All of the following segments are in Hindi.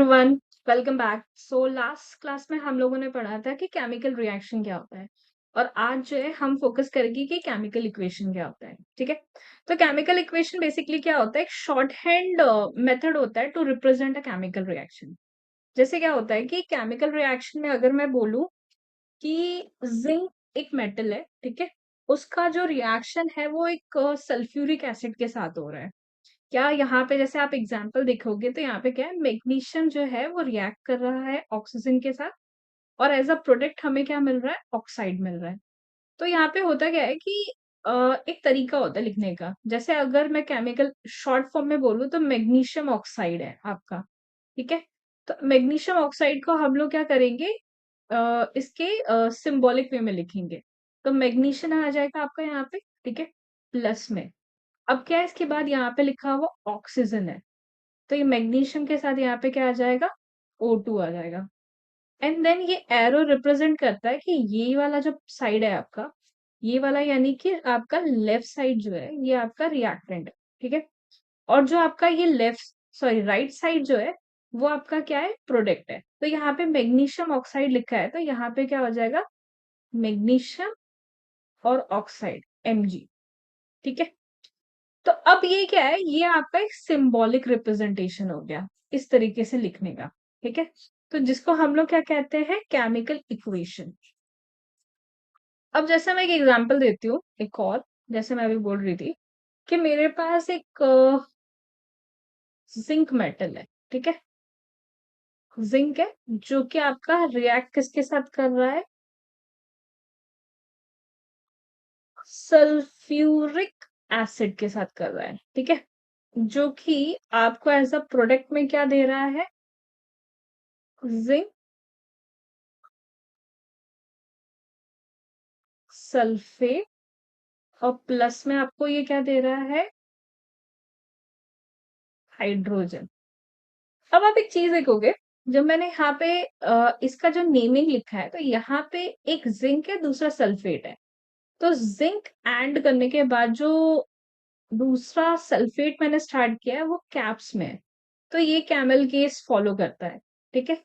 Everyone, welcome back. So last class में हम लोगों ने पढ़ा था कि केमिकल रिएक्शन क्या होता है और आज जो है हम फोकस करेंगे कि केमिकल इक्वेशन क्या होता है। ठीक है। तो केमिकल इक्वेशन बेसिकली क्या होता है, एक शॉर्ट हैंड मेथड होता है to represent a chemical reaction. जैसे क्या होता है कि केमिकल रिएक्शन में अगर मैं बोलूं कि जिंक एक मेटल है, ठीक है, उसका जो रिएक्शन है वो एक सल्फ्यूरिक एसिड के साथ हो रहा है। क्या यहाँ पे जैसे आप एग्जाम्पल देखोगे तो यहाँ पे क्या है, मैग्नीशियम जो है वो रिएक्ट कर रहा है ऑक्सीजन के साथ और एज अ प्रोडक्ट हमें क्या मिल रहा है, ऑक्साइड मिल रहा है। तो यहाँ पे होता क्या है कि एक तरीका होता है लिखने का। जैसे अगर मैं केमिकल शॉर्ट फॉर्म में बोलूँ तो मैग्नीशियम ऑक्साइड है आपका। ठीक है। तो मैग्नीशियम ऑक्साइड को हम लोग क्या करेंगे, इसके सिंबॉलिक वे में लिखेंगे। तो मैग्नीशियम आ जाएगा आपका यहाँ पे, ठीक है, प्लस में। अब क्या है, इसके बाद यहाँ पे लिखा हुआ ऑक्सीजन है, तो ये मैग्नीशियम के साथ यहाँ पे क्या आ जाएगा, O2 आ जाएगा। एंड देन ये एरो रिप्रेजेंट करता है कि ये वाला जो साइड है आपका, ये वाला यानी कि आपका लेफ्ट साइड जो है ये आपका रिएक्टेंट है। ठीक है। और जो आपका ये लेफ्ट, सॉरी, राइट साइड जो है वो आपका क्या है, प्रोडक्ट है। तो यहाँ पे मैग्नीशियम ऑक्साइड लिखा है, तो यहाँ पे क्या हो जाएगा, मैग्नीशियम और ऑक्साइड Mg। ठीक है। तो अब ये क्या है, ये आपका एक सिंबॉलिक रिप्रेजेंटेशन हो गया इस तरीके से लिखने का। ठीक है। तो जिसको हम लोग क्या कहते हैं, केमिकल इक्वेशन। अब जैसे मैं एक एग्जांपल देती हूँ एक और, जैसे मैं अभी बोल रही थी कि मेरे पास एक जिंक मेटल है। ठीक है। जिंक है जो कि आपका रिएक्ट किसके साथ कर रहा है, सल्फ्यूरिक एसिड के साथ कर रहा है। ठीक है। जो कि आपको एज अ प्रोडक्ट में क्या दे रहा है, जिंक सल्फेट, और प्लस में आपको ये क्या दे रहा है, हाइड्रोजन। अब आप एक चीज देखोगे, जब मैंने यहाँ पे इसका जो नेमिंग लिखा है, तो यहाँ पे एक जिंक है, दूसरा सल्फेट है। तो जिंक एंड करने के बाद जो दूसरा सल्फेट मैंने स्टार्ट किया है वो कैप्स में है। तो ये कैमल केस फॉलो करता है। ठीक है।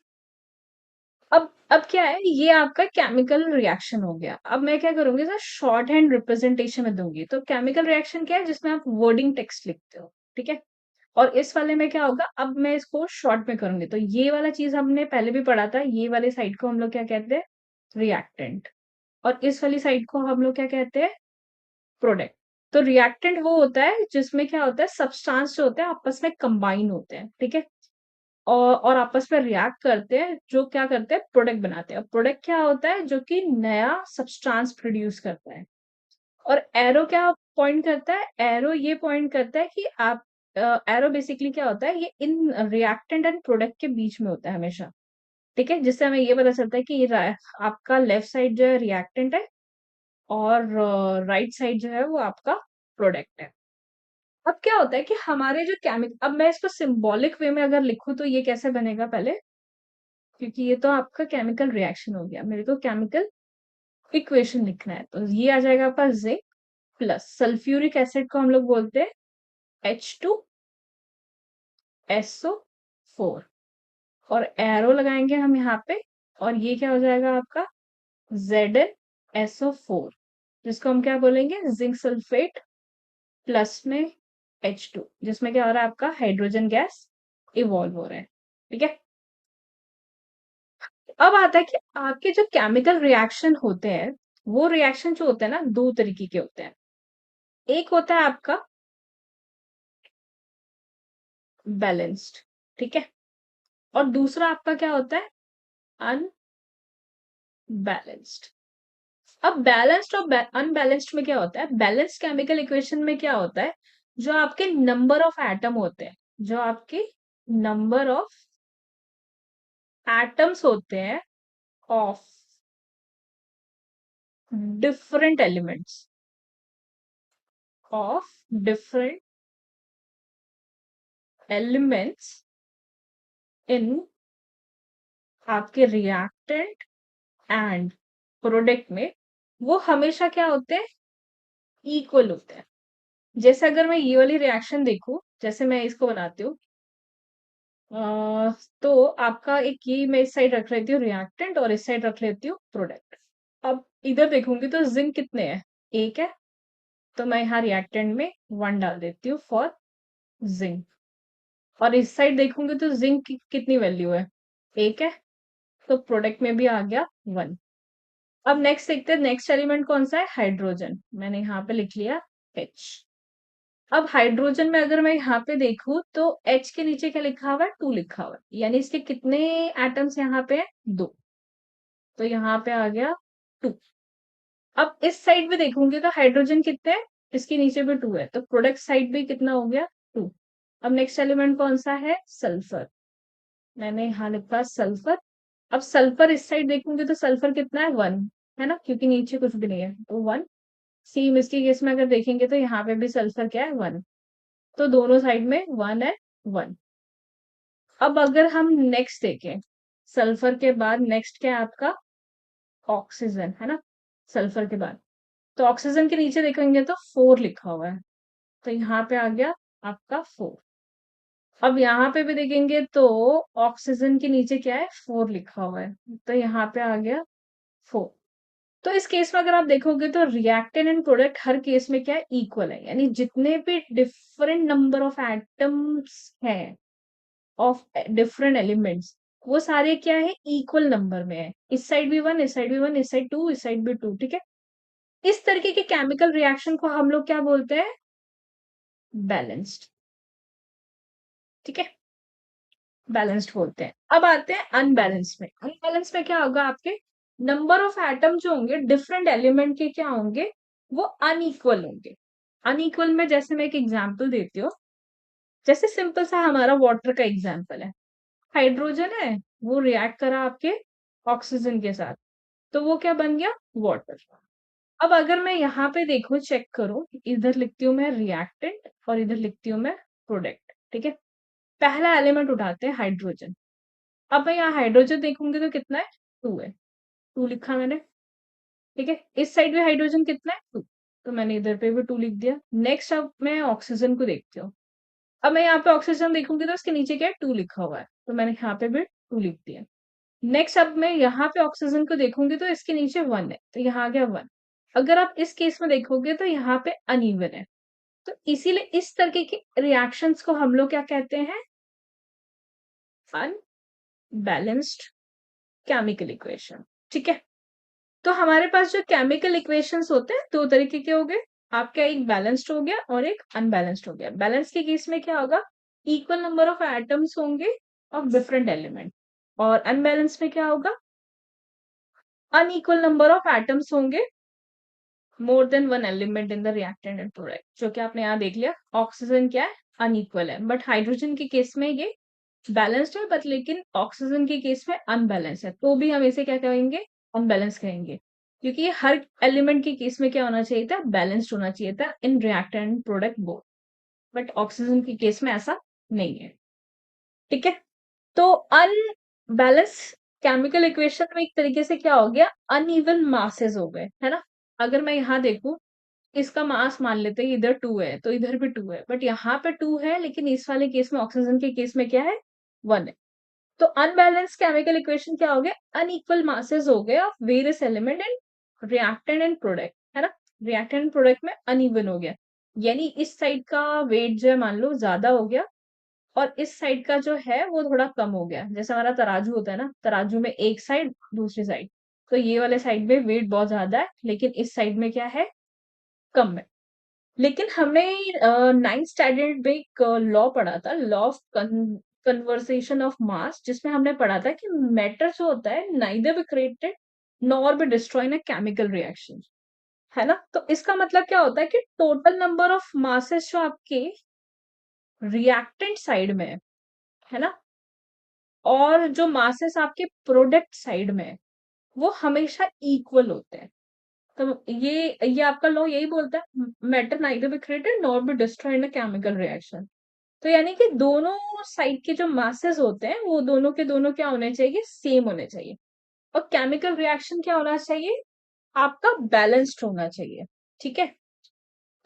अब क्या है, ये आपका केमिकल रिएक्शन हो गया। अब मैं क्या करूंगी सर, शॉर्ट हैंड रिप्रेजेंटेशन में दूंगी। तो केमिकल रिएक्शन क्या है, जिसमें आप वर्डिंग टेक्स्ट लिखते हो। ठीक है। और इस वाले में क्या होगा, अब मैं इसको शॉर्ट में करूंगी। तो ये वाला चीज हमने पहले भी पढ़ा था, ये वाले साइड को हम लोग क्या कहते हैं, रिएक्टेंट। और इस वाली साइड को हम लोग क्या कहते हैं, प्रोडक्ट। तो रिएक्टेंट वो होता है जिसमें क्या होता है, सब्सटेंस जो होते हैं आपस में कंबाइन होते हैं। ठीक है। और आपस में रिएक्ट करते हैं, जो क्या करते हैं, प्रोडक्ट बनाते हैं। प्रोडक्ट क्या होता है, जो कि नया सब्सटेंस प्रोड्यूस करता है। और एरो क्या पॉइंट करता है, एरो ये पॉइंट करता है कि आप, एरो बेसिकली क्या होता है, ये इन रिएक्टेंट एंड प्रोडक्ट के बीच में होता है हमेशा। ठीक है। जिससे हमें ये पता चलता है कि ये आपका लेफ्ट साइड जो है रिएक्टेंट है और राइट साइड जो है वो आपका प्रोडक्ट है। अब क्या होता है कि हमारे जो केमिकल, अब मैं इसको सिंबॉलिक वे में अगर लिखूं तो ये कैसे बनेगा पहले, क्योंकि ये तो आपका केमिकल रिएक्शन हो गया, मेरे को केमिकल इक्वेशन लिखना है। तो ये आ जाएगा आपका जिंक प्लस सल्फ्यूरिक एसिड को हम लोग बोलते हैं H2SO4, और एरो लगाएंगे हम यहाँ पे, और ये क्या हो जाएगा आपका ZnSO4, जिसको हम क्या बोलेंगे, जिंक सल्फेट प्लस में H2, जिसमें क्या हो रहा है, आपका हाइड्रोजन गैस इवॉल्व हो रहा है। ठीक है। अब आता है कि आपके जो केमिकल रिएक्शन होते हैं, वो रिएक्शन जो होते हैं ना, दो तरीके के होते हैं। एक होता है आपका बैलेंस्ड। ठीक है। और दूसरा आपका क्या होता है, अनबैलेंस्ड। अब बैलेंस्ड और अनबैलेंस्ड में क्या होता है, बैलेंस्ड केमिकल इक्वेशन में क्या होता है, जो आपके नंबर ऑफ एटम होते हैं, जो आपके नंबर ऑफ एटम्स होते हैं of different elements, of different elements in आपके रिएक्टेंट एंड प्रोडक्ट में, वो हमेशा क्या होते हैं, इक्वल होते हैं। जैसे अगर मैं ये वाली रिएक्शन देखूं, जैसे मैं इसको बनाती हूँ, तो आपका एक ये मैं इस साइड रख लेती हूँ रिएक्टेंट और इस साइड रख लेती हूँ प्रोडक्ट। अब इधर देखूंगी तो जिंक कितने हैं, एक है, तो मैं यहाँ रिएक्टेंट में 1 डाल देती हूँ फॉर जिंक। और इस साइड देखूंगी तो जिंक की कितनी वैल्यू है, एक है, तो प्रोडक्ट में भी आ गया 1। अब नेक्स्ट देखते हैं नेक्स्ट एलिमेंट कौन सा है, हाइड्रोजन। मैंने यहाँ पे लिख लिया H। अब हाइड्रोजन में अगर मैं यहाँ पे देखूं तो H के नीचे क्या लिखा हुआ है, 2 लिखा हुआ है, यानी इसके कितने एटम्स यहाँ पे है, 2। तो यहाँ पे आ गया 2। अब इस साइड पे देखूंगी तो हाइड्रोजन कितने हैं, इसके नीचे भी 2 है, तो प्रोडक्ट साइड भी कितना हो गया, 2। अब नेक्स्ट एलिमेंट कौन सा है, सल्फर। मैंने यहाँ लिखा सल्फर। अब सल्फर इस साइड देखूंगी तो सल्फर कितना है, 1, है ना, क्योंकि नीचे कुछ भी नहीं है, तो 1। सेम इसके केस में अगर देखेंगे तो यहाँ पे भी सल्फर क्या है, 1। तो दोनों साइड में 1 है, 1। अब अगर हम नेक्स्ट देखें, सल्फर के बाद नेक्स्ट क्या है आपका, ऑक्सीजन, है ना, सल्फर के बाद। तो ऑक्सीजन के नीचे देखेंगे तो 4 लिखा हुआ है, तो यहाँ पे आ गया आपका 4। अब यहाँ पे भी देखेंगे तो ऑक्सीजन के नीचे क्या है, 4 लिखा हुआ है, तो यहाँ पे आ गया 4। तो इस केस में अगर आप देखोगे तो reactant and product her case में क्या है, इक्वल है, यानी जितने भी डिफरेंट नंबर ऑफ एटम्स हैं ऑफ डिफरेंट एलिमेंट्स, वो सारे क्या है, इक्वल नंबर में है। इस साइड भी 1, इस साइड भी 1, इस साइड 2, इस साइड भी 2, ठीक है। इस तरीके के केमिकल रिएक्शन को हम लोग क्या बोलते हैं, बैलेंस्ड, ठीक है, बैलेंस्ड बोलते हैं। अब आते हैं अनबैलेंस में। अनबैलेंस में क्या होगा, आपके नंबर ऑफ एटम जो होंगे डिफरेंट एलिमेंट के क्या होंगे, वो अनइक्वल होंगे। अनइक्वल में जैसे मैं एक एग्जांपल देती हूँ, जैसे सिंपल सा हमारा वाटर का एग्जांपल है। हाइड्रोजन है, वो रिएक्ट करा आपके ऑक्सीजन के साथ, तो वो क्या बन गया, वाटर। अब अगर मैं यहाँ पे देखूं, चेक करूं, इधर लिखती हूँ मैं रिएक्टेंट और इधर लिखती हूँ मैं प्रोडक्ट, ठीक है। पहला एलिमेंट उठाते हैं हाइड्रोजन। अब मैं यहाँ हाइड्रोजन देखूंगी तो कितना है, 2 है, 2 लिखा मैंने, ठीक है। इस साइड भी हाइड्रोजन कितना है, 2, तो मैंने इधर पे भी 2 लिख दिया। नेक्स्ट अब मैं ऑक्सीजन को देखती हूँ। अब मैं यहाँ पे ऑक्सीजन देखूंगी तो उसके नीचे क्या है, 2 लिखा हुआ है, तो मैंने यहाँ पे भी 2 लिख दिया। नेक्स्ट अब मैं यहाँ पे ऑक्सीजन को देखूंगी तो इसके नीचे 1 है, तो यहाँ आ गया 1। अगर आप इस केस में देखोगे तो यहाँ पे अनइवन है, तो इसीलिए इस तरीके के रिएक्शंस को हम लोग क्या कहते हैं, अनबैलेंस्ड केमिकल इक्वेशन, ठीक है। तो हमारे पास जो केमिकल इक्वेशंस होते हैं, 2 तरीके के हो गए। आपका एक बैलेंस्ड हो गया और एक अनबैलेंस्ड हो गया। बैलेंस के केस में क्या होगा, इक्वल नंबर ऑफ एटम्स होंगे ऑफ डिफरेंट एलिमेंट, और अनबैलेंस में क्या होगा, अनइक्वल नंबर ऑफ एटम्स होंगे, more than 1 element in the reactant and product. जो कि आपने यहाँ देख लिया, ऑक्सीजन क्या है, अनइक्वल है, बट हाइड्रोजन के केस में ये बैलेंस्ड है, बट लेकिन ऑक्सीजन के केस में अनबैलेंस है, तो भी हम इसे क्या कहेंगे, अनबैलेंस कहेंगे, क्योंकि हर एलिमेंट के केस में क्या होना चाहिए था, बैलेंस्ड होना चाहिए था in reactant and product both, but oxygen के केस में ऐसा नहीं है, ठीक है। तो अनबैलेंस केमिकल इक्वेशन में एक तरीके से क्या हो गया, अनइवन मासेस हो गए, है ना। अगर मैं यहाँ देखूं, इसका मास मान लेते हैं इधर 2 है, तो इधर भी 2 है, बट यहाँ पे 2 है, लेकिन इस वाले केस में ऑक्सीजन के केस में क्या है, 1 है। तो अनबैलेंस केमिकल इक्वेशन क्या हो गया, अनइक्वल मासेस हो गए of various element and reactant and product, है ना। रिएक्टेंट एंड प्रोडक्ट में अनइवन हो गया, यानी इस साइड का वेट जो है मान लो ज्यादा हो गया, और इस साइड का जो है वो थोड़ा कम हो गया। जैसे हमारा तराजू होता है ना, तराजू में एक साइड दूसरी साइड, तो ये वाले साइड में वेट बहुत ज्यादा है, लेकिन इस साइड में क्या है, कम है। लेकिन हमने 9th स्टैंडर्ड में एक लॉ पढ़ा था, law of conversation of mass, जिसमें हमने पढ़ा था कि मैटर जो होता है neither be created nor be destroy in a chemical reaction, है ना। तो इसका मतलब क्या होता है कि टोटल नंबर ऑफ मासेस जो आपके रिएक्टेंट साइड में है ना, और जो मासेस आपके प्रोडक्ट साइड में है, वो हमेशा इक्वल होते हैं। तो ये आपका लॉ यही बोलता है, matter neither be created nor be destroy in a chemical reaction. तो यानी कि दोनों साइड के जो मासेस होते हैं, वो दोनों के दोनों क्या होने चाहिए, सेम होने चाहिए। और केमिकल रिएक्शन क्या होना चाहिए, आपका बैलेंस्ड होना चाहिए, ठीक है।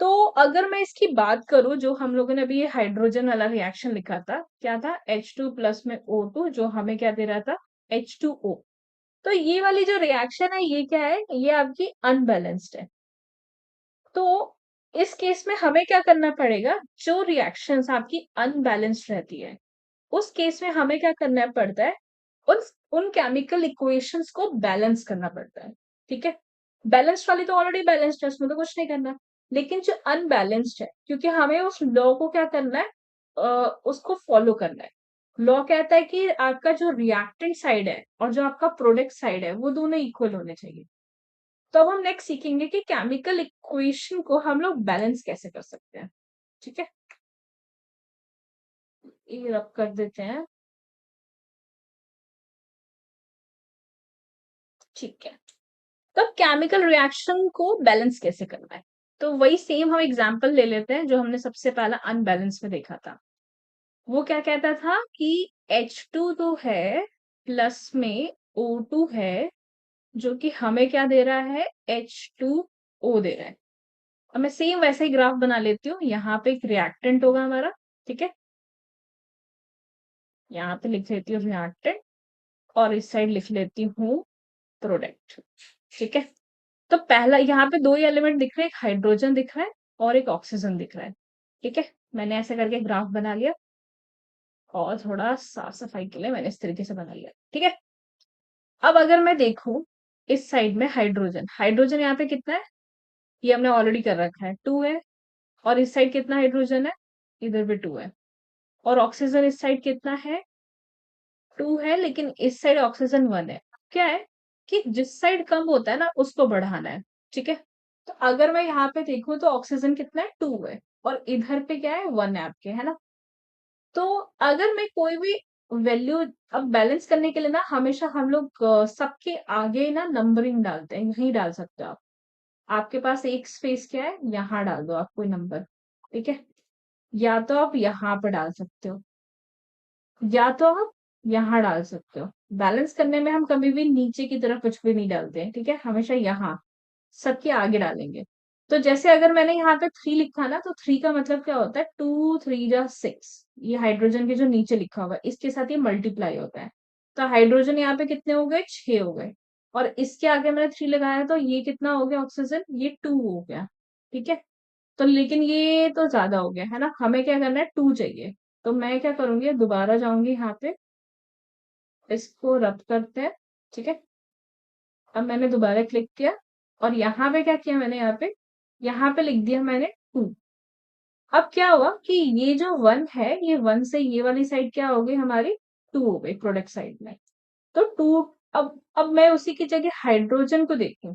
तो अगर मैं इसकी बात करूं, जो हम लोगों ने अभी ये हाइड्रोजन वाला रिएक्शन लिखा था, क्या था, H2 प्लस में O2, जो हमें क्या दे रहा था, H2O। तो ये वाली जो रिएक्शन है, ये क्या है, ये आपकी अनबैलेंस्ड है। तो इस केस में हमें क्या करना पड़ेगा, जो रिएक्शंस आपकी अनबैलेंस्ड रहती है, उस केस में हमें क्या करना पड़ता है, उन उन केमिकल इक्वेशंस को बैलेंस करना पड़ता है। ठीक है, बैलेंस्ड वाली तो ऑलरेडी बैलेंस्ड है, उसमें तो कुछ नहीं करना। लेकिन जो अनबैलेंस्ड है, क्योंकि हमें उस लॉ को क्या करना है, उसको फॉलो करना है। लॉ कहता है कि आपका जो रिएक्टेंट साइड है और जो आपका प्रोडक्ट साइड है, वो दोनों इक्वल होने चाहिए। तो अब हम नेक्स्ट सीखेंगे कि केमिकल इक्वेशन को हम लोग बैलेंस कैसे कर सकते हैं। ठीक है, ये रब कर देते हैं। ठीक है, तो केमिकल रिएक्शन को बैलेंस कैसे करना है, तो वही सेम हम एग्जांपल ले लेते हैं जो हमने सबसे पहला अनबैलेंस में देखा था। वो क्या कहता था कि H2 तो है, प्लस में O2 है, जो कि हमें क्या दे रहा है, H2O दे रहा है। अब मैं सेम वैसे ही ग्राफ बना लेती हूँ। यहाँ पे एक रिएक्टेंट होगा हमारा, ठीक है, यहाँ पे लिख लेती हूँ रिएक्टेंट, और इस साइड लिख लेती हूँ प्रोडक्ट। ठीक है, तो पहला यहाँ पे दो ही एलिमेंट दिख रहे हैं, एक हाइड्रोजन दिख रहा है और एक ऑक्सीजन दिख रहा है। ठीक है, मैंने ऐसे करके ग्राफ बना लिया, और थोड़ा साफ सफाई के लिए मैंने इस तरीके से बना लिया। ठीक है, अब अगर मैं देखूं इस साइड में हाइड्रोजन, हाइड्रोजन यहाँ पे कितना है, ये हमने ऑलरेडी कर रखा है, 2 है। और इस साइड कितना हाइड्रोजन है, इधर भी 2 है। और ऑक्सीजन इस साइड कितना है, 2 है, लेकिन इस साइड ऑक्सीजन 1 है। क्या है कि जिस साइड कम होता है ना, उसको बढ़ाना है। ठीक है, तो अगर मैं यहाँ पे देखूं तो ऑक्सीजन कितना है, 2 है, और इधर पे क्या है, 1 है आपके, है ना। तो अगर मैं कोई भी वैल्यू, अब बैलेंस करने के लिए ना हमेशा हम लोग सबके आगे ना नंबरिंग डालते हैं, यही डाल सकते हो आप। आपके पास एक स्पेस क्या है, यहाँ डाल दो आप कोई नंबर। ठीक है, या तो आप यहाँ पे डाल सकते हो, या तो आप यहाँ डाल सकते हो। बैलेंस करने में हम कभी भी नीचे की तरफ कुछ भी नहीं डालते हैं, ठीक है, हमेशा यहाँ सबके आगे डालेंगे। तो जैसे अगर मैंने यहाँ पे 3 लिखा ना, तो 3 का मतलब क्या होता है, 2 3 जा 6। ये हाइड्रोजन के जो नीचे लिखा हुआ है, इसके साथ ये मल्टीप्लाई होता है। तो हाइड्रोजन यहाँ पे कितने हो गए, 6 हो गए। और इसके आगे मैंने 3 लगाया, तो ये कितना हो गया ऑक्सीजन, ये 2 हो गया। ठीक है, तो लेकिन ये तो ज्यादा हो गया है ना, हमें क्या करना है, 2 चाहिए। तो मैं क्या करूंगी, दोबारा जाऊंगी यहाँ पे, इसको रब करते हैं। ठीक है, अब मैंने दोबारा क्लिक किया, और यहाँ पे क्या किया मैंने, यहाँ पे लिख दिया मैंने 2। अब क्या हुआ कि ये जो 1 है, ये 1 से ये वाली साइड क्या हो गई हमारी, 2 हो गई प्रोडक्ट साइड में। तो 2, अब मैं उसी की जगह हाइड्रोजन को देखूं,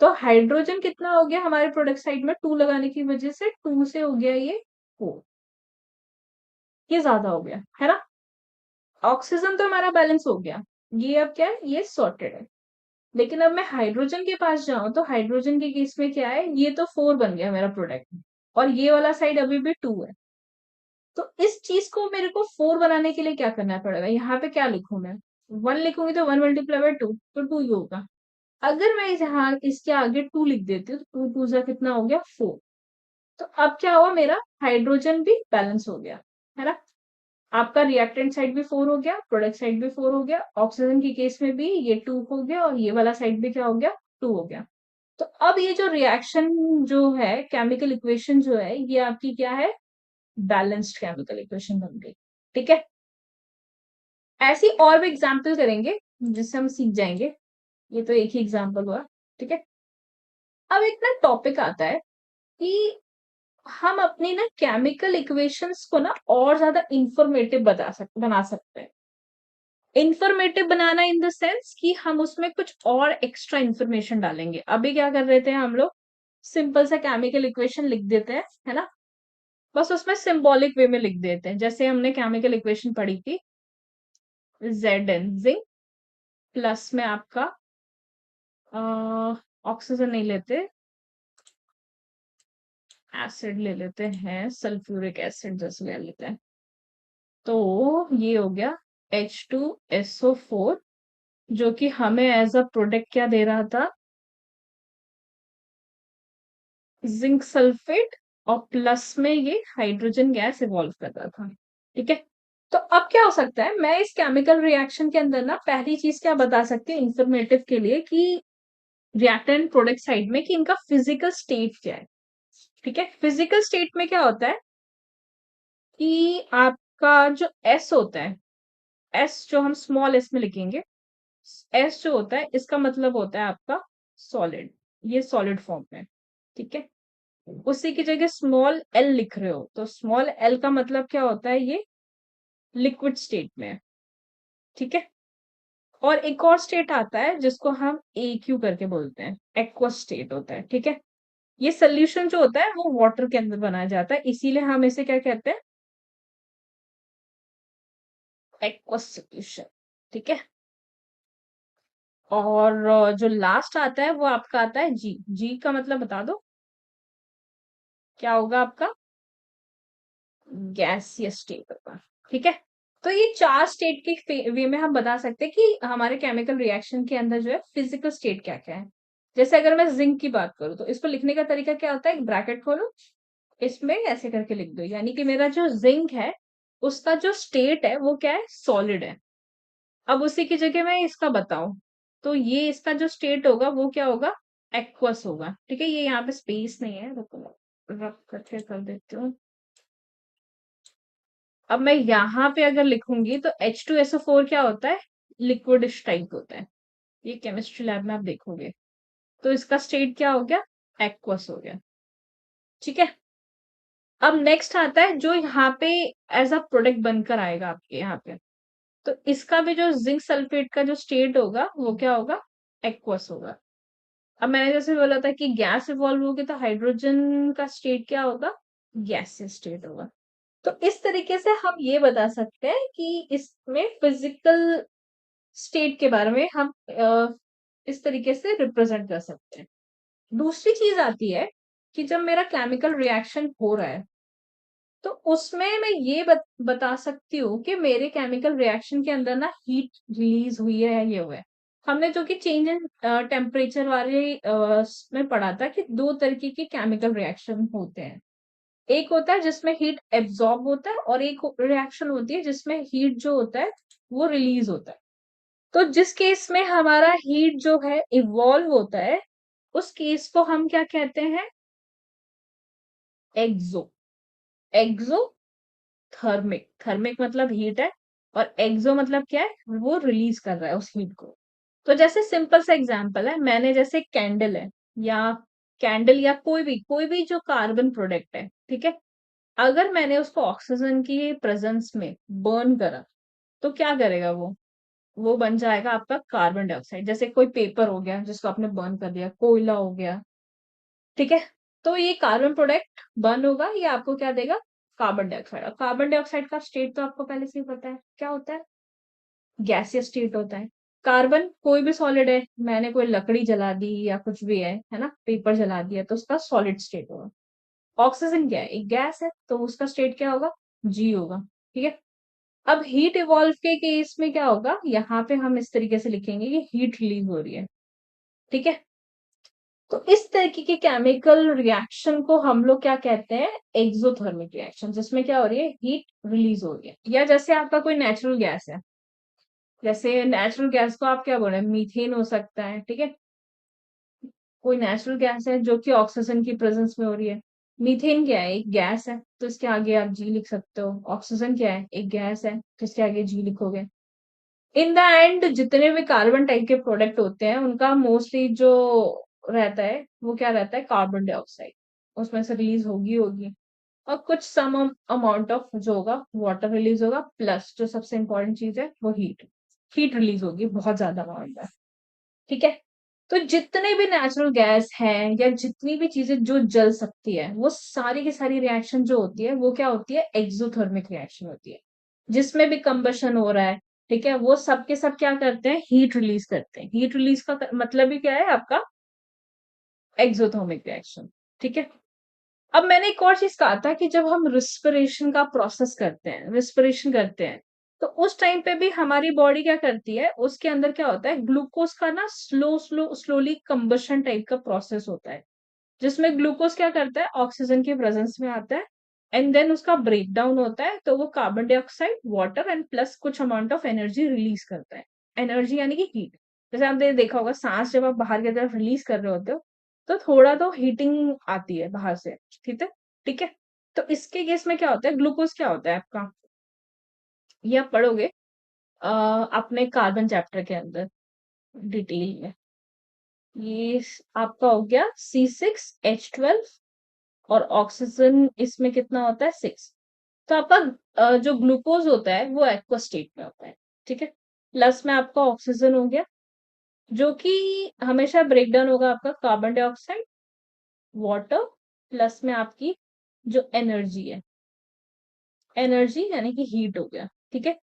तो हाइड्रोजन कितना हो गया हमारे प्रोडक्ट साइड में, 2 लगाने की वजह से 2 से हो गया ये 4। ये ज्यादा हो गया है ना। ऑक्सीजन तो हमारा बैलेंस हो गया, ये अब क्या है, ये सॉर्टेड है। लेकिन अब मैं हाइड्रोजन के पास जाऊं, तो हाइड्रोजन के केस में क्या है, ये तो 4 बन गया मेरा प्रोडक्ट, और ये वाला साइड अभी भी 2 है। तो इस चीज को मेरे को 4 बनाने के लिए क्या करना पड़ेगा, यहाँ पे क्या लिखूं मैं, 1 लिखूंगी तो 1 मल्टीप्लाई बाय 2, तो 2 ही होगा। अगर मैं यहाँ इसके आगे 2 लिख देती हूँ, तो 2 2 जा कितना हो गया, 4। तो अब क्या हुआ, मेरा हाइड्रोजन भी बैलेंस हो गया, है ना। आपका रिएक्टेंट साइड भी 4 हो गया, प्रोडक्ट साइड भी 4 हो गया, ऑक्सीजन के केस में भी ये 2 हो गया, और ये वाला साइड भी क्या हो गया, 2 हो गया। तो अब ये जो रिएक्शन जो है, केमिकल इक्वेशन जो है, ये आपकी क्या है, बैलेंस्ड केमिकल इक्वेशन बन गई। ठीक है, ऐसी और भी एग्जाम्पल करेंगे जिससे हम सीख जाएंगे। ये तो एक ही एग्जाम्पल हुआ। ठीक है, अब एक ना टॉपिक आता है कि हम अपनी ना केमिकल इक्वेशंस को ना और ज्यादा इंफॉर्मेटिव बना सकते हैं। Informative banana in the sense कि हम उसमें कुछ और एक्स्ट्रा इंफॉर्मेशन डालेंगे। अभी क्या कर रहे थे हम लोग, सिंपल सा केमिकल इक्वेशन लिख देते हैं, है ना। बस उसमें सिंबॉलिक वे में लिख देते हैं, जैसे हमने केमिकल इक्वेशन पढ़ी थी, Zn जिंक प्लस में आपका ऑक्सीजन नहीं लेते, एसिड ले लेते हैं, सल्फ्यूरिक एसिड जैसे ले लेते हैं। तो ये हो गया H2SO4, जो कि हमें एज अ प्रोडक्ट क्या दे रहा था, जिंक सल्फेट और प्लस में ये हाइड्रोजन गैस इवॉल्व कर रहा था। ठीक है, तो अब क्या हो सकता है, मैं इस केमिकल रिएक्शन के अंदर ना पहली चीज क्या बता सकती हूँ इंफॉर्मेटिव के लिए कि रिएक्टेंट प्रोडक्ट साइड में कि इनका फिजिकल स्टेट क्या है। ठीक है, फिजिकल स्टेट में क्या होता है कि आपका जो एस होता है, एस जो हम स्मॉल एस में लिखेंगे, एस जो होता है इसका मतलब होता है आपका सॉलिड, ये सॉलिड फॉर्म में। ठीक है, उसी की जगह स्मॉल एल लिख रहे हो तो स्मॉल एल का मतलब क्या होता है, ये लिक्विड स्टेट में है। ठीक है, और एक और स्टेट आता है जिसको हम ए क्यू करके बोलते हैं, एक्वस स्टेट होता है। ठीक है, ये सोल्यूशन जो होता है वो वाटर के अंदर बनाया जाता है, इसीलिए हम इसे क्या कहते हैं, एक्वस सोल्यूशन। ठीक है, और जो लास्ट आता है वो आपका आता है जी, जी का मतलब बता दो क्या होगा आपका, गैसियस स्टेट होगा। ठीक है, तो ये चार स्टेट के वे में हम बता सकते हैं कि हमारे केमिकल रिएक्शन के अंदर जो है फिजिकल स्टेट क्या क्या है। जैसे अगर मैं जिंक की बात करूं तो इसको लिखने का तरीका क्या होता है, एक ब्रैकेट खोलो, इसमें ऐसे करके लिख दो, यानी कि मेरा जो जिंक है उसका जो स्टेट है वो क्या है, सॉलिड है। अब उसी की जगह मैं इसका बताऊं तो ये इसका जो स्टेट होगा वो क्या होगा, एक्वस होगा। ठीक है, ये यहाँ पे स्पेस नहीं है, रुको रख करके कर देती हूँ। अब मैं यहाँ पे अगर लिखूंगी तो H2SO4 क्या होता है, लिक्विडिश टाइप होता है, ये केमिस्ट्री लैब में आप देखोगे। तो इसका स्टेट क्या हो गया, एक्वस हो गया। ठीक है, अब नेक्स्ट आता है जो यहाँ पे एज अ प्रोडक्ट बनकर आएगा आपके यहाँ पे, तो इसका भी जो जिंक सल्फेट का जो स्टेट होगा वो क्या होगा, एक्वस होगा। अब मैंने जैसे बोला था कि गैस इवॉल्व होगी तो हाइड्रोजन का स्टेट क्या होगा, गैसियस स्टेट होगा। तो इस तरीके से हम ये बता सकते हैं कि इसमें फिजिकल स्टेट के बारे में हम इस तरीके से रिप्रेजेंट कर सकते हैं। दूसरी चीज आती है कि जब मेरा केमिकल रिएक्शन हो रहा है तो उसमें मैं ये बता सकती हूँ कि मेरे केमिकल रिएक्शन के अंदर ना हीट रिलीज हुई है या ये हुआ है। हमने जो कि चेंज इन टेम्परेचर वाले में पढ़ा था कि दो तरीके के केमिकल रिएक्शन होते हैं, एक होता है जिसमें हीट एब्जॉर्ब होता है और एक रिएक्शन होती है जिसमें हीट जो होता है वो रिलीज होता है। तो जिस केस में हमारा हीट जो है इवॉल्व होता है उस केस को हम क्या कहते हैं, एक्सो, एक्सो थर्मिक, थर्मिक मतलब हीट है और एक्सो मतलब क्या है, वो रिलीज कर रहा है उस हीट को। तो जैसे सिंपल सा एग्जांपल है, मैंने जैसे कैंडल है या कैंडल या कोई भी जो कार्बन प्रोडक्ट है, ठीक है, अगर मैंने उसको ऑक्सीजन की प्रेजेंस में बर्न करा तो क्या करेगा वो बन जाएगा आपका कार्बन डाइऑक्साइड। जैसे कोई पेपर हो गया जिसको आपने बर्न कर दिया, कोयला हो गया। ठीक है, तो ये कार्बन प्रोडक्ट बर्न होगा, ये आपको क्या देगा, कार्बन डाइऑक्साइड। और कार्बन डाइऑक्साइड का स्टेट तो आपको पहले से ही पता है क्या होता है, गैसियस स्टेट होता है। कार्बन कोई भी सॉलिड है, मैंने कोई लकड़ी जला दी या कुछ भी है ना, पेपर जला दिया तो उसका सॉलिड स्टेट होगा। ऑक्सीजन क्या है, एक गैस है, तो उसका स्टेट क्या होगा, जी होगा। ठीक है, अब हीट इवॉल्व के केस में क्या होगा, यहाँ पे हम इस तरीके से लिखेंगे कि हीट रिलीज हो रही है। ठीक है, तो इस तरीके के केमिकल रिएक्शन को हम लोग क्या कहते हैं, एक्सोथर्मिक रिएक्शन, जिसमें क्या हो रही है, हीट रिलीज हो रही है। या जैसे आपका कोई नेचुरल गैस है, जैसे नेचुरल गैस को आप क्या बोल रहे हैं, मीथेन हो सकता है। ठीक है, कोई नेचुरल गैस है जो कि ऑक्सीजन की प्रेजेंस में हो रही है। मीथेन क्या है, एक गैस है, तो इसके आगे आप जी लिख सकते हो। ऑक्सीजन क्या है, एक गैस है, तो इसके आगे जी लिखोगे। इन द एंड जितने भी कार्बन टाइप के प्रोडक्ट होते हैं उनका मोस्टली जो रहता है वो क्या रहता है, कार्बन डाइऑक्साइड उसमें से रिलीज होगी होगी, और कुछ सम अमाउंट ऑफ जो होगा वाटर रिलीज होगा, प्लस जो सबसे इंपॉर्टेंट चीज है वो हीट, हीट रिलीज होगी बहुत ज्यादा अमाउंट में। ठीक है, तो जितने भी नेचुरल गैस हैं या जितनी भी चीजें जो जल सकती है वो सारी की सारी रिएक्शन जो होती है वो क्या होती है, एक्सोथर्मिक रिएक्शन होती है, जिसमें भी कंबशन हो रहा है। ठीक है, वो सब के सब क्या करते हैं, हीट रिलीज करते हैं। हीट रिलीज का मतलब ही क्या है आपका, एक्सोथर्मिक रिएक्शन। ठीक है, अब मैंने एक और चीज कहा था कि जब हम रिस्पिरेशन का प्रोसेस करते हैं, रिस्पिरेशन करते हैं, तो उस टाइम पे भी हमारी बॉडी क्या करती है, उसके अंदर क्या होता है, ग्लूकोज का ना स्लोली कंबशन टाइप का प्रोसेस होता है। जिसमें ग्लूकोज क्या करता है, ऑक्सीजन के प्रेजेंस में आता है एंड देन उसका ब्रेक डाउन होता है, तो वो carbon dioxide, water and plus कुछ अमाउंट ऑफ एनर्जी रिलीज करता है। एनर्जी यानी कि हीट। जैसे आपने देखा होगा सांस जब आप बाहर की तरफ रिलीज कर रहे होते हो तो थोड़ा तो हीटिंग आती है बाहर से। ठीक है, ठीक है। तो इसके केस में क्या होता है, ग्लूकोज क्या होता है आपका, ये आप पढ़ोगे अपने कार्बन चैप्टर के अंदर डिटेल में। ये आपका हो गया C6H12 और ऑक्सीजन इसमें कितना होता है, 6। तो आपका जो ग्लूकोज होता है वो एक्वा स्टेट में होता है। ठीक है, प्लस में आपका ऑक्सीजन हो गया जो कि हमेशा ब्रेक डाउन होगा आपका कार्बन डाइऑक्साइड, वाटर, प्लस में आपकी जो एनर्जी है, एनर्जी यानी कि हीट हो गया। ठीक है,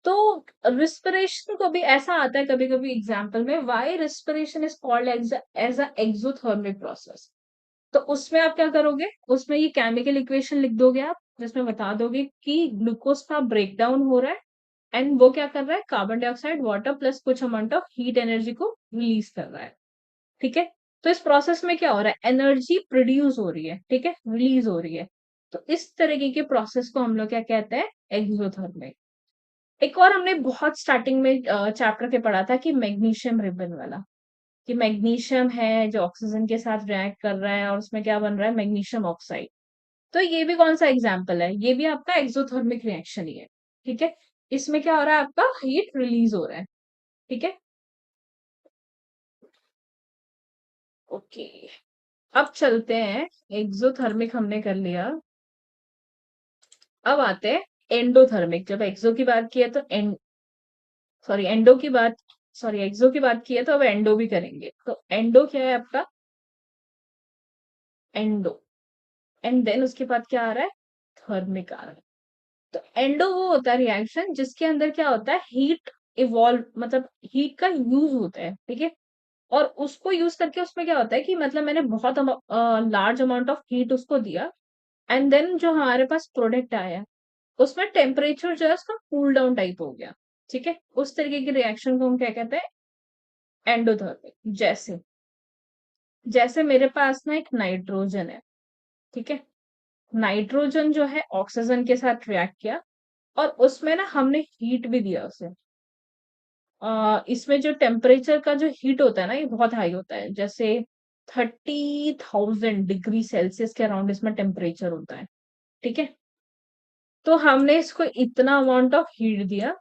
तो रिस्पिरेशन को भी ऐसा आता है कभी कभी एग्जाम्पल में, why respiration is called as a exothermic process. तो उसमें आप क्या करोगे, उसमें ये केमिकल इक्वेशन लिख दोगे आप, जिसमें बता दोगे कि ग्लूकोज का ब्रेक डाउन हो रहा है एंड वो क्या कर रहा है, कार्बन डाइऑक्साइड, वाटर प्लस कुछ अमाउंट ऑफ हीट एनर्जी को रिलीज कर रहा है। ठीक है, तो इस प्रोसेस में क्या हो रहा है, एनर्जी प्रोड्यूस हो रही है, ठीक है, रिलीज हो रही है। तो इस तरीके के प्रोसेस को हम लोग क्या कहते हैं, एक्सोथर्मिक। एक और हमने बहुत स्टार्टिंग में चैप्टर के पढ़ा था कि मैग्नीशियम रिबन वाला, कि मैग्नीशियम है जो ऑक्सीजन के साथ रिएक्ट कर रहा है और उसमें क्या बन रहा है, मैग्नीशियम ऑक्साइड। तो ये भी कौन सा एग्जाम्पल है, ये भी आपका एक्सोथर्मिक रिएक्शन ही है। ठीक है, इसमें क्या हो रहा है, आपका हीट रिलीज हो रहा है। ठीक है, ओके। अब चलते हैं, एक्सोथर्मिक हमने कर लिया, अब आते हैं एंडोथर्मिक। जब एक्सो की बात की है तो सॉरी एंडो की बात, सॉरी एक्सो की बात की है तो अब एंडो भी करेंगे। तो एंडो क्या है आपका, एंडो, एंड देन उसके बाद क्या आ रहा है, थर्मिक आ रहा है। तो एंडो वो होता है रिएक्शन जिसके अंदर क्या होता है, हीट इवॉल्व, मतलब हीट का यूज होता है। ठीक है, और उसको यूज करके उसमें क्या होता है कि मतलब मैंने बहुत लार्ज अमाउंट ऑफ हीट उसको दिया एंड देन जो हमारे पास प्रोडक्ट आया उसमें टेम्परेचर जो है उसका कूल डाउन टाइप हो गया। ठीक है, उस तरीके की रिएक्शन को हम क्या कहते हैं, एंडोथर्मिक। जैसे जैसे मेरे पास ना एक नाइट्रोजन है, ठीक है, नाइट्रोजन जो है ऑक्सीजन के साथ रिएक्ट किया और उसमें ना हमने हीट भी दिया उसे। इसमें जो टेम्परेचर का जो हीट होता है ना ये बहुत हाई होता है, जैसे 30,000 डिग्री सेल्सियस के अराउंड इसमें टेम्परेचर होता है। ठीक है, तो हमने इसको इतना अमाउंट ऑफ हीट दिया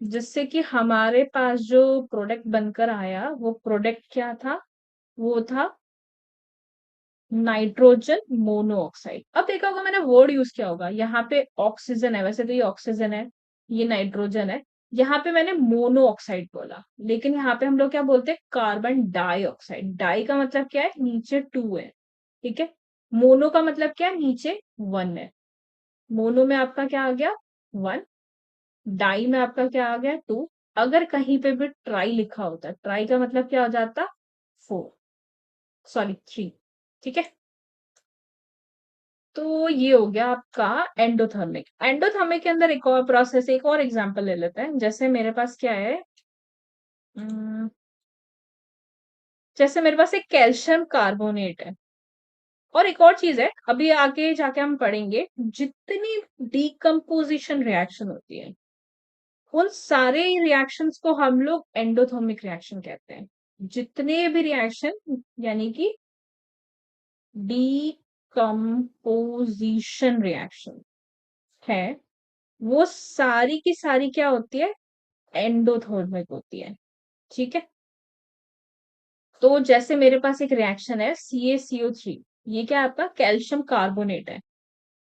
जिससे कि हमारे पास जो प्रोडक्ट बनकर आया वो प्रोडक्ट क्या था, वो था नाइट्रोजन मोनोऑक्साइड। अब देखा होगा मैंने वर्ड यूज किया होगा, यहाँ पे ऑक्सीजन है, वैसे तो ये ऑक्सीजन है, ये नाइट्रोजन है, यहाँ पे मैंने मोनोऑक्साइड बोला, लेकिन यहाँ पे हम लोग क्या बोलते हैं, कार्बन डाइऑक्साइड। डाई का मतलब क्या है, नीचे 2 है। ठीक है, मोनो का मतलब क्या है, नीचे 1 है। मोनो में आपका क्या आ गया, 1, डाई में आपका क्या आ गया, 2। अगर कहीं पे भी ट्राई लिखा होता है, ट्राई का मतलब क्या हो जाता, 4, सॉरी 3। ठीक है, तो ये हो गया आपका एंडोथर्मिक। एंडोथर्मिक के अंदर एक और प्रोसेस, एक और एग्जांपल ले लेते हैं। जैसे मेरे पास क्या है, अम, जैसे मेरे पास एक कैल्शियम कार्बोनेट है। और एक और चीज है, अभी आगे जाके हम पढ़ेंगे, जितनी डीकम्पोजिशन रिएक्शन होती है उन सारे रिएक्शंस को हम लोग एंडोथर्मिक रिएक्शन कहते हैं। जितने भी रिएक्शन यानी कि डीकम्पोजिशन रिएक्शन है वो सारी की सारी क्या होती है, एंडोथर्मिक होती है। ठीक है, तो जैसे मेरे पास एक रिएक्शन है CaCO3, ये क्या है आपका कैल्शियम कार्बोनेट है।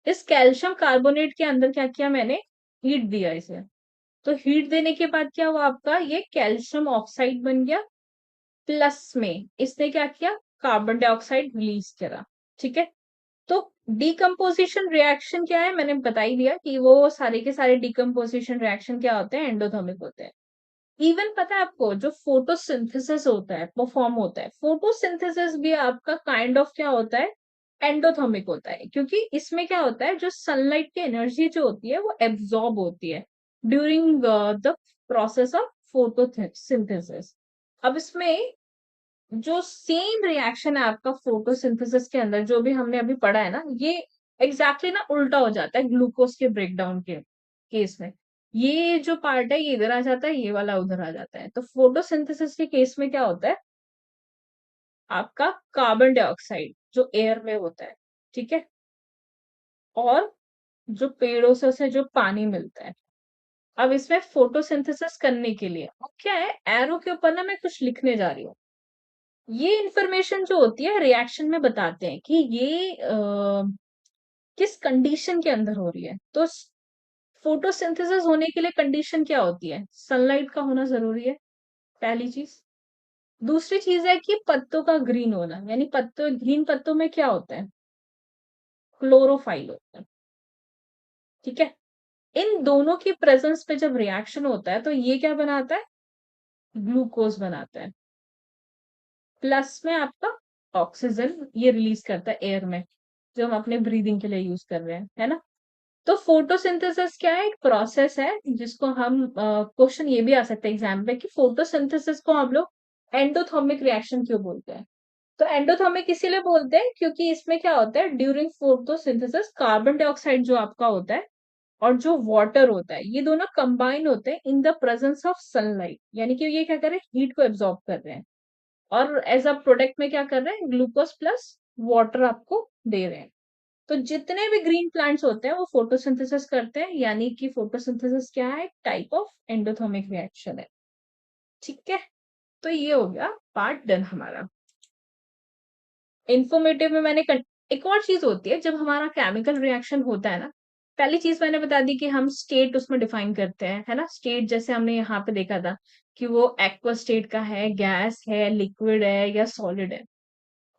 इस कैल्शियम कार्बोनेट के अंदर क्या किया मैंने, हीट दिया इसे। तो हीट देने के बाद क्या हुआ आपका, ये कैल्शियम ऑक्साइड बन गया, प्लस में इसने क्या किया, कार्बन डाइऑक्साइड रिलीज करा। ठीक है, तो डीकम्पोजिशन रिएक्शन क्या है, मैंने बता ही दिया कि वो सारे के सारे डीकम्पोजिशन रिएक्शन क्या होते हैं, एंडोथर्मिक होते हैं। इवन पता है आपको, जो फोटोसिंथेसिस होता है, परफॉर्म होता है, फोटोसिंथेसिस भी आपका काइंड ऑफ क्या होता है, एंडोथर्मिक होता है। क्योंकि इसमें क्या होता है, जो सनलाइट की एनर्जी जो होती है वो एब्जॉर्ब होती है during the process of photosynthesis. अब इसमें जो सेम रिएक्शन है आपका फोटोसिंथेसिस के अंदर जो भी हमने अभी पढ़ा है ना, ये एग्जैक्टली ना उल्टा हो जाता है ग्लूकोज के ब्रेकडाउन के केस में। ये जो पार्ट है ये इधर आ जाता है, ये वाला उधर आ जाता है। तो फोटोसिंथेसिस के केस में क्या होता है, आपका कार्बन डाइऑक्साइड जो एयर में होता है, ठीक है, और जो पेड़ों से उसे जो पानी मिलता है। अब इसमें फोटोसिंथेसिस करने के लिए अब क्या है, एरो के ऊपर ना मैं कुछ लिखने जा रही हूँ। ये इंफॉर्मेशन जो होती है रिएक्शन में बताते हैं कि ये किस कंडीशन के अंदर हो रही है। तो फोटोसिंथेसिस होने के लिए कंडीशन क्या होती है, सनलाइट का होना जरूरी है, पहली चीज। दूसरी चीज है कि पत्तों का ग्रीन होना, यानी पत्तों, ग्रीन पत्तों में क्या होता है, क्लोरोफाइल होता है, ठीक है। इन दोनों की प्रेजेंस पे जब रिएक्शन होता है तो ये क्या बनाता है, ग्लूकोज बनाता है। प्लस में आपका ऑक्सीजन ये रिलीज करता है एयर में, जो हम अपने ब्रीदिंग के लिए यूज कर रहे हैं, है ना। तो फोटोसिंथेसिस क्या है, एक प्रोसेस है जिसको हम क्वेश्चन ये भी आ सकता है एग्जाम में कि फोटोसिंथेसिस को हम लोग एंडोथर्मिक रिएक्शन क्यों बोलते हैं। तो एंडोथर्मिक इसीलिए बोलते हैं क्योंकि इसमें क्या होता है, ड्यूरिंग फोटोसिंथेसिस कार्बन डाइऑक्साइड जो आपका होता है और जो वाटर होता है ये दोनों कंबाइन होते हैं in the presence of sunlight, यानी कि ये क्या कर रहे हैं, हीट को एब्जॉर्ब कर रहे हैं और एज अ प्रोडक्ट में क्या कर रहे हैं, ग्लूकोज प्लस वाटर आपको दे रहे हैं। तो जितने भी ग्रीन प्लांट्स होते हैं वो फोटोसिंथेसिस करते हैं, यानी कि फोटोसिंथेसिस क्या है, टाइप ऑफ एंडोथर्मिक रिएक्शन है, ठीक है। तो ये हो गया पार्ट डन हमारा। इंफॉर्मेटिव में मैंने एक और चीज होती है जब हमारा केमिकल रिएक्शन होता है ना, पहली चीज मैंने बता दी कि हम स्टेट उसमें डिफाइन करते हैं, है ना। स्टेट जैसे हमने यहाँ पे देखा था कि वो एक्वा स्टेट का है, गैस है, लिक्विड है या सॉलिड है।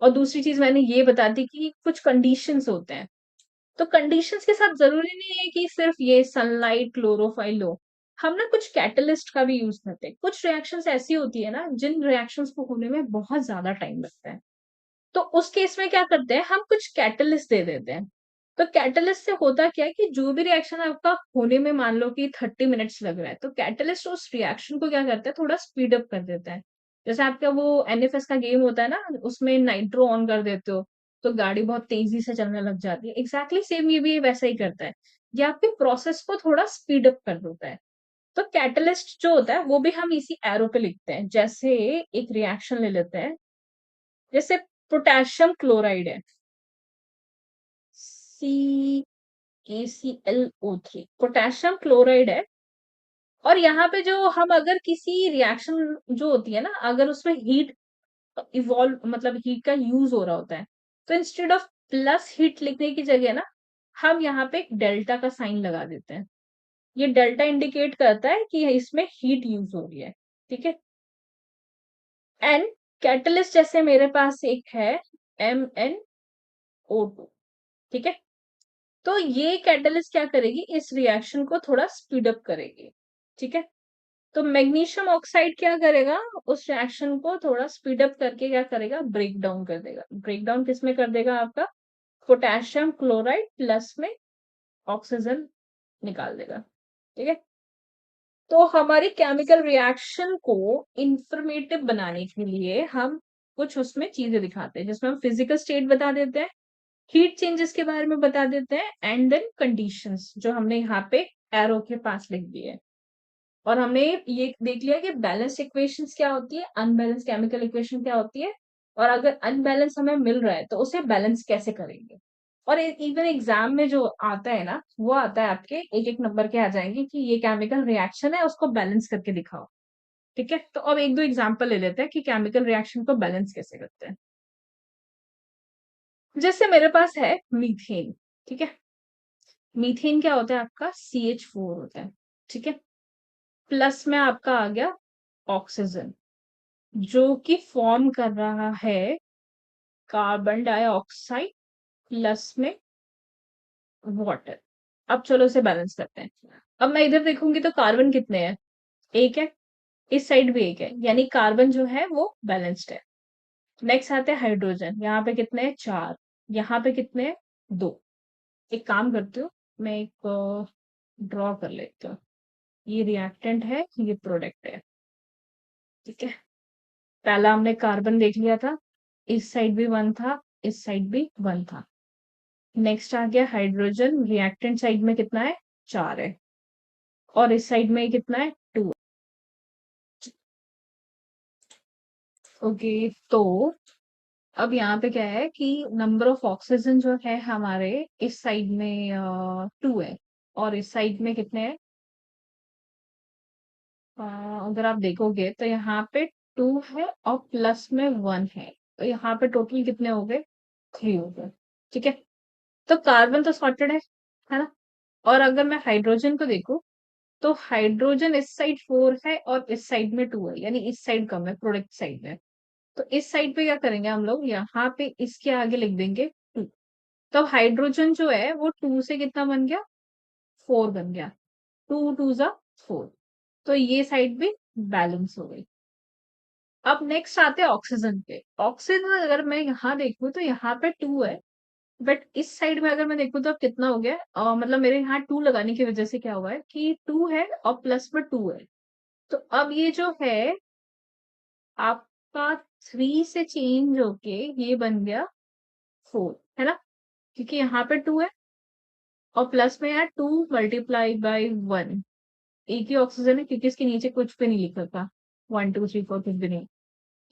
और दूसरी चीज मैंने ये बता दी कि कुछ कंडीशंस होते हैं। तो कंडीशंस के साथ जरूरी नहीं है कि सिर्फ ये सनलाइट क्लोरोफाइल हो, हम ना कुछ कैटलिस्ट का भी यूज करते हैं। कुछ रिएक्शंस ऐसी होती है ना जिन रिएक्शंस को होने में बहुत ज्यादा टाइम लगता है, तो उस केस में क्या करते हैं, हम कुछ कैटलिस्ट दे देते हैं। तो कैटलिस्ट से होता क्या है कि जो भी रिएक्शन आपका होने में मान लो कि 30 मिनट्स लग रहा है, तो कैटलिस्ट उस रिएक्शन को क्या करता है, थोड़ा स्पीड अप कर देता है। जैसे आपका वो एनएफएस का गेम होता है ना, उसमें नाइट्रो ऑन कर देते हो तो गाड़ी बहुत तेजी से चलने लग जाती है, एग्जैक्टली सेम ये भी वैसा ही करता है। ये आपके प्रोसेस को थोड़ा स्पीड अप कर देता है। तो कैटलिस्ट जो होता है वो भी हम इसी एरो पे लिखते हैं। जैसे एक रिएक्शन ले लेते हैं, जैसे पोटेशियम क्लोराइड है, CaClO3, पोटेशियम क्लोराइड है। और यहाँ पे जो हम अगर किसी रिएक्शन जो होती है ना, अगर उसमें हीट इवॉल्व मतलब हीट का यूज हो रहा होता है, तो इंस्टेड ऑफ प्लस हीट लिखने की जगह ना हम यहाँ पे एक डेल्टा का साइन लगा देते हैं। ये डेल्टा इंडिकेट करता है कि इसमें हीट यूज हो रही है, ठीक है। एंड कैटलिस्ट जैसे मेरे पास एक है MnO2, ठीक है। तो ये कैटलिस्ट क्या करेगी, इस रिएक्शन को थोड़ा स्पीड अप करेगी, ठीक है। तो मैग्नीशियम ऑक्साइड क्या करेगा, उस रिएक्शन को थोड़ा स्पीड अप करके क्या करेगा, ब्रेक डाउन कर देगा। ब्रेक डाउन किस में कर देगा, आपका पोटेशियम क्लोराइड प्लस में ऑक्सीजन निकाल देगा, ठीक है। तो हमारी केमिकल रिएक्शन को इंफॉर्मेटिव बनाने के लिए हम कुछ उसमें चीजें दिखाते हैं, जिसमें हम फिजिकल स्टेट बता देते हैं, हीट चेंजेस के बारे में बता देते हैं, एंड देन कंडीशंस जो हमने यहाँ पे एरो के पास लिख दिए हैं। और हमने ये देख लिया कि बैलेंस इक्वेशंस क्या होती है, अनबैलेंस केमिकल इक्वेशन क्या होती है, और अगर अनबैलेंस हमें मिल रहा है तो उसे बैलेंस कैसे करेंगे। और इवन एग्जाम में जो आता है ना, वो आता है आपके एक एक नंबर के आ जाएंगे कि ये केमिकल रिएक्शन है उसको बैलेंस करके दिखाओ, ठीक है। तो अब एक दो एग्जाम्पल ले लेते हैं कि केमिकल रिएक्शन को बैलेंस कैसे करते हैं। जैसे मेरे पास है मीथेन, ठीक है। मीथेन क्या होता है, आपका CH4 होता है, ठीक है। प्लस में आपका आ गया ऑक्सीजन, जो कि फॉर्म कर रहा है कार्बन डाइऑक्साइड प्लस में वाटर। अब चलो इसे बैलेंस करते हैं। अब मैं इधर देखूंगी तो कार्बन कितने हैं, एक है, इस साइड भी एक है, यानी कार्बन जो है वो बैलेंस्ड है। नेक्स्ट आते हैं हाइड्रोजन, यहाँ पे कितने हैं, चार, यहाँ पे कितने हैं, दो। एक काम करती हूँ, मैं एक ड्रॉ कर लेती हूँ। ये रिएक्टेंट है, ये प्रोडक्ट है, ठीक है। पहला हमने कार्बन देख लिया था, इस साइड भी 1 था, इस साइड भी 1 था। नेक्स्ट आ गया हाइड्रोजन, रिएक्टेंट साइड में कितना है? 4 है, और इस साइड में कितना है? 2। ओके, तो अब यहाँ पे क्या है कि नंबर ऑफ ऑक्सीजन जो है हमारे इस साइड में 2 है, और इस साइड में कितने हैं? अ, अगर आप देखोगे तो यहाँ पे 2 है और प्लस में 1 है, तो यहाँ पे टोटल कितने हो गए? 3 हो गए। ठीक है, तो कार्बन तो सॉर्टेड है ना? और अगर मैं हाइड्रोजन को देखूं, तो हाइड्रोजन इस साइड 4 है और इस साइड में 2 है, यानी इस साइड कम है, प्रोडक्ट साइड में। तो इस साइड पे क्या करेंगे हम लोग, यहाँ पे इसके आगे लिख देंगे 2। तो हाइड्रोजन जो है वो 2 से कितना बन गया? 4 बन गया। 2 2 जा 4। तो ये साइड भी बैलेंस हो गई। अब नेक्स्ट आते हैं ऑक्सीजन पे। ऑक्सीजन अगर मैं यहाँ देखूं तो यहाँ पे 2 है, बट इस साइड में अगर मैं देखूं तो अब कितना हो गया? मतलब मेरे यहाँ 2 लगाने की वजह से क्या हुआ है कि 2 है और प्लस में 2 है। तो अब ये जो है आपका 3 से चेंज होके ये बन गया 4, है ना? क्योंकि यहाँ पे 2 है और प्लस में यार 2 मल्टीप्लाई बाई 1। एक ही ऑक्सीजन है क्योंकि इसके नीचे कुछ भी नहीं लिखा था, 1 2 3 4 कुछ भी नहीं।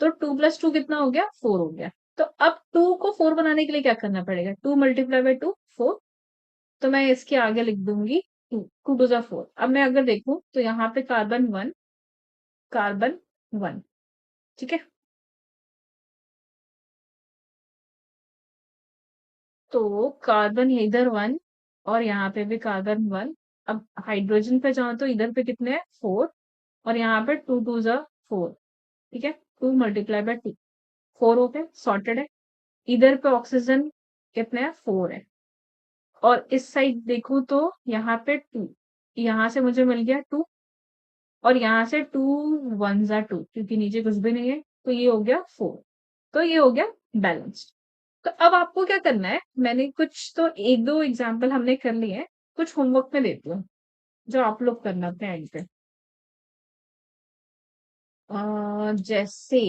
तो 2 प्लस 2 कितना हो गया? 4 हो गया। तो अब 2 को 4 बनाने के लिए क्या करना पड़ेगा? 2 मल्टीप्लाई बाई 2 4। तो मैं इसके आगे लिख दूंगी 2, 2 टू जा 4। अब मैं अगर देखूं तो यहाँ पे कार्बन 1, कार्बन 1। ठीक है, तो कार्बन इधर 1 और यहाँ पे भी कार्बन 1। अब हाइड्रोजन पे जाओ तो इधर पे कितने हैं? 4, और यहाँ पे 2 टू जा 4। ठीक है, 2 मल्टीप्लाई बाय 2, 4 हो गए, सॉर्टेड है। इधर पे ऑक्सीजन कितने हैं? 4 है। और इस साइड देखूं तो यहाँ पे 2, यहाँ से मुझे मिल गया 2, और यहाँ से 2 1 जा 2, क्योंकि नीचे कुछ भी नहीं है, तो ये हो गया 4। तो ये हो गया बैलेंस्ड। तो अब आपको क्या करना है, मैंने कुछ तो एक दो एग्जाम्पल हमने कर लिए हैं, कुछ होमवर्क में देती हूँ जो आप लोग करना अपने एंड पे। जैसे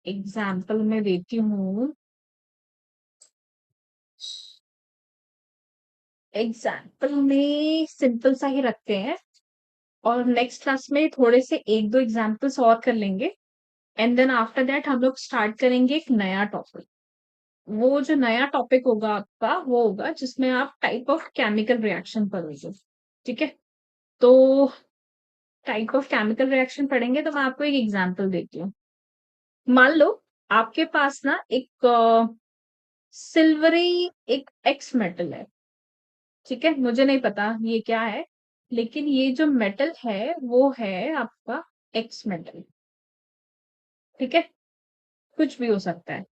एग्जाम्पल में देती हूँ, एग्जाम्पल में सिंपल सा ही रखते हैं, और नेक्स्ट क्लास में थोड़े से एक दो एग्जाम्पल्स और कर लेंगे, एंड देन आफ्टर दैट हम लोग स्टार्ट करेंगे एक नया टॉपिक। वो जो नया टॉपिक होगा आपका वो होगा जिसमें आप टाइप ऑफ केमिकल रिएक्शन पढ़ोगे। ठीक है, तो टाइप ऑफ केमिकल रिएक्शन पढ़ेंगे तो मैं आपको एक एग्जांपल देती हूँ। मान लो आपके पास ना एक सिल्वरी एक एक्स मेटल है। ठीक है, मुझे नहीं पता ये क्या है, लेकिन ये जो मेटल है वो है आपका एक्स मेटल। ठीक है, कुछ भी हो सकता है।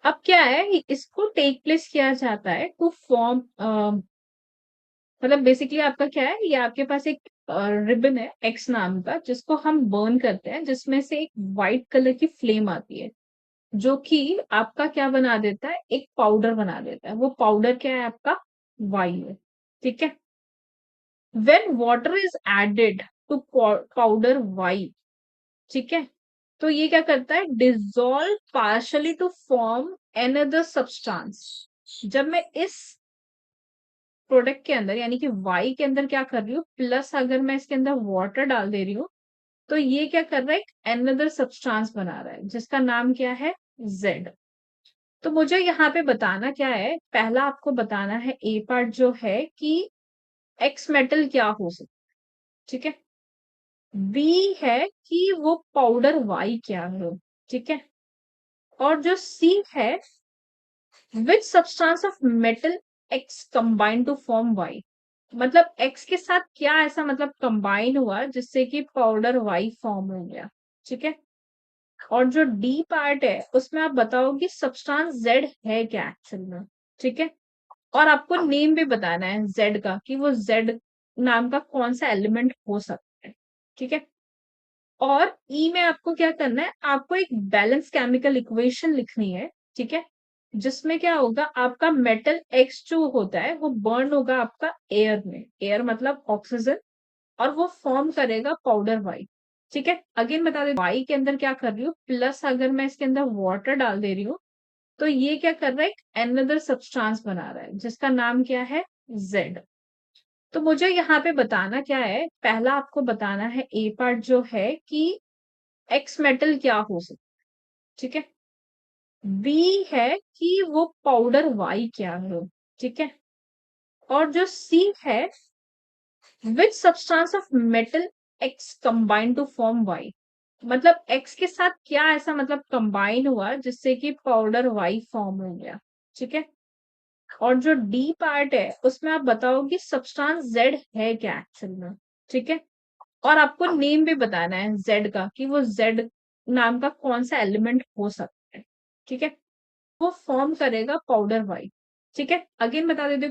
अब क्या है, इसको टेक प्लेस किया जाता है टू फॉर्म, मतलब बेसिकली आपका क्या है, ये आपके पास एक रिबन है एक्स नाम का जिसको हम बर्न करते हैं, जिसमें से एक व्हाइट कलर की फ्लेम आती है, जो कि आपका क्या बना देता है? एक पाउडर बना देता है। वो पाउडर क्या है? आपका वाई है। ठीक है, when water is added to powder Y, ठीक है, तो ये क्या करता है? Dissolve partially to form another substance. जब मैं इस प्रोडक्ट के अंदर यानी कि वाई के अंदर क्या कर रही हूँ, प्लस अगर मैं इसके अंदर वाटर डाल दे रही हूँ, तो ये क्या कर रहा है? एक अनदर सब्सटेंस बना रहा है जिसका नाम क्या है? जेड। तो मुझे यहाँ पे बताना क्या है, पहला आपको बताना है ए पार्ट जो है कि एक्स मेटल क्या हो सकता है। ठीक है, बी है कि वो पाउडर वाई क्या है। ठीक है, और जो सी है, which substance of metal X combine to form Y, मतलब एक्स के साथ क्या ऐसा मतलब कंबाइन हुआ जिससे कि पाउडर वाई फॉर्म हो गया। ठीक है, और जो डी पार्ट है उसमें आप बताओ कि सब्सटेंस जेड है क्या एक्चुअल में। ठीक है, और आपको नेम भी बताना है जेड का कि वो जेड नाम का कौन सा एलिमेंट हो सकता है। ठीक है, और ई में आपको क्या करना है, आपको एक बैलेंस केमिकल इक्वेशन लिखनी है। ठीक है, जिसमें क्या होगा, आपका मेटल एक्स जो होता है वो बर्न होगा आपका एयर में, एयर मतलब ऑक्सीजन, और वो फॉर्म करेगा पाउडर वाइट। ठीक है? अगेन बता देती हूँ, Y के अंदर क्या कर रही हूँ, प्लस अगर मैं इसके अंदर वाटर डाल दे रही हूँ, तो ये क्या कर रहा है, एक अनदर सब्सटेंस बना रहा है, जिसका नाम क्या है, Z। तो मुझे यहाँ पे बताना क्या है, पहला आपको बताना है ए पार्ट जो है कि एक्स मेटल क्या हो सकता है, ठीक है? बी है कि वो पाउडर वाई क्या है, ठीक है? और जो सी है, which substance of metal X combine to form Y, मतलब एक्स के साथ क्या ऐसा मतलब कंबाइन हुआ जिससे कि पाउडर वाई फॉर्म हो गया, ठीक है? और जो डी पार्ट है उसमें आप बताओ कि सब्सटेंस जेड है क्या एक्चुअल में, ठीक है? और आपको नेम भी बताना है जेड का कि वो जेड नाम का कौन सा एलिमेंट हो सकता है, ठीक है? वो फॉर्म करेगा पाउडर वाइट, ठीक है? अगेन बता देते